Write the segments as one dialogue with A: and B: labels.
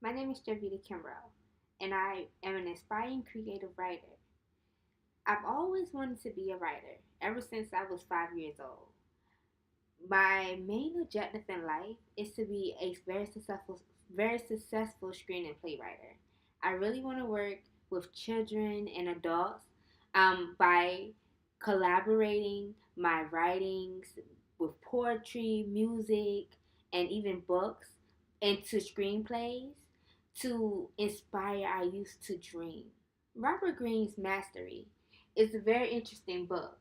A: My name is Jovita Kimbrough, and I am an aspiring creative writer. I've always wanted to be a writer ever since I was 5 years old. My main objective in life is to be a very successful screen and play writer. I really want to work with children and adults by collaborating my writings with poetry, music, and even books into screenplays to inspire our youth to dream. Robert Greene's Mastery is a very interesting book.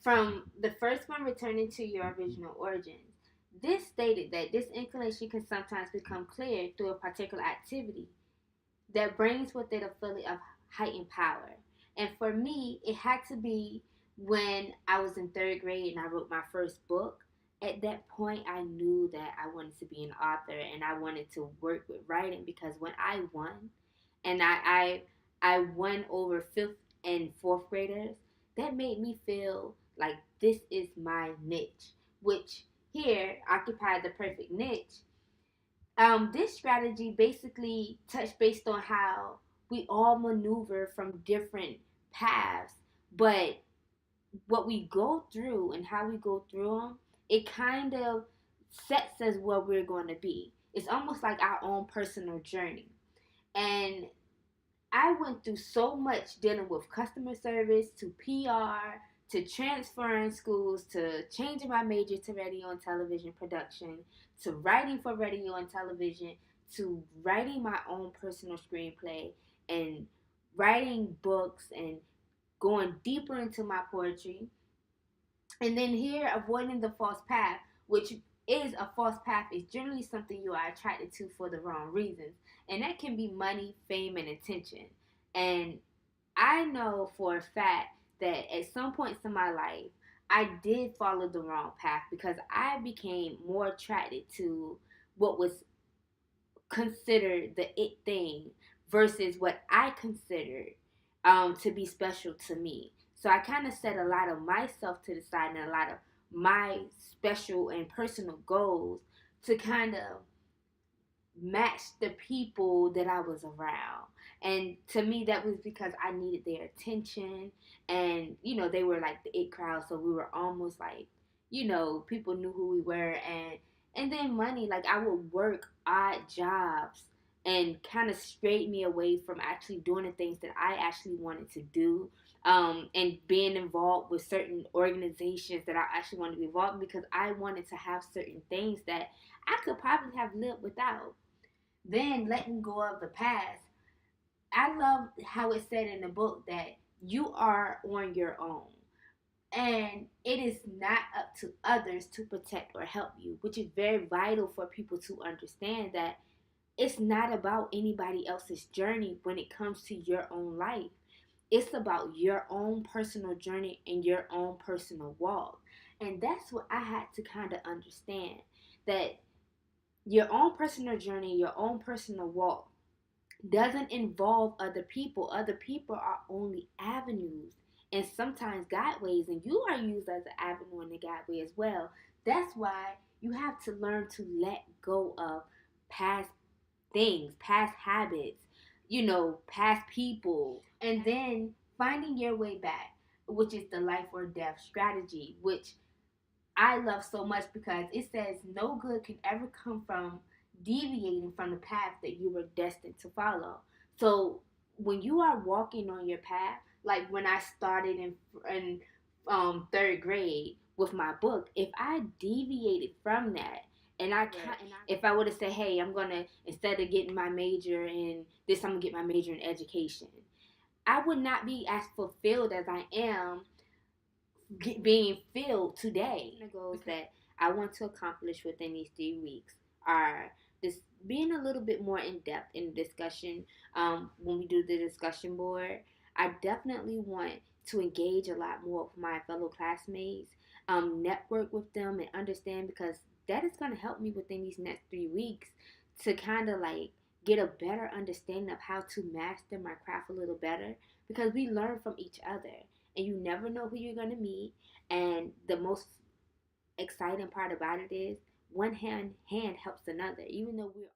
A: From the first one, Returning to Your Original Origins, this stated that this inclination can sometimes become clear through a particular activity that brings with it a feeling of heightened power. And for me, it had to be when I was in third grade and I wrote my first book. At that point, I knew that I wanted to be an author and I wanted to work with writing because when I won, and I won over fifth and fourth graders, that made me feel like this is my niche, which here occupied the perfect niche. This strategy basically touched based on how we all maneuver from different paths, but what we go through and how we go through them, it kind of sets us where we're going to be. It's almost like our own personal journey. And I went through so much dealing with customer service to PR to transferring schools to changing my major to radio and television production to writing for radio and television to writing my own personal screenplay and writing books and going deeper into my poetry. And then here, avoiding the false path, which is a false path, is generally something you are attracted to for the wrong reasons. And that can be money, fame, and attention. And I know for a fact that at some points in my life, I did follow the wrong path because I became more attracted to what was considered the it thing versus what I considered to be special to me. So I kind of set a lot of myself to the side and a lot of my special and personal goals to kind of match the people that I was around. And to me, that was because I needed their attention. And, they were like the it crowd. So we were almost like, people knew who we were. And then money, like I would work odd jobs and kind of straight me away from actually doing the things that I actually wanted to do. And being involved with certain organizations that I actually wanted to be involved in because I wanted to have certain things that I could probably have lived without. Then letting go of the past. I love how it said in the book that you are on your own. And it is not up to others to protect or help you, which is very vital for people to understand that it's not about anybody else's journey when it comes to your own life. It's about your own personal journey and your own personal walk. And that's what I had to kind of understand that your own personal journey, your own personal walk doesn't involve other people. Other people are only avenues and sometimes guideways, and you are used as an avenue and a guideway as well. That's why you have to learn to let go of past things, past habits, past people, and then finding your way back, which is the life or death strategy, which I love so much because it says no good can ever come from deviating from the path that you were destined to follow. So when you are walking on your path, like when I started in third grade with my book, if I deviated from that, and if I would have said, hey, I'm gonna instead of getting my major in this, I'm gonna get my major in education, I would not be as fulfilled as I am being filled today. The goals that I want to accomplish within these 3 weeks are this being a little bit more in depth in the discussion. When we do the discussion board, I definitely want to engage a lot more with my fellow classmates, network with them, and understand because that is going to help me within these next 3 weeks to kind of like get a better understanding of how to master my craft a little better because we learn from each other and you never know who you're going to meet. And the most exciting part about it is one hand helps another, even though we're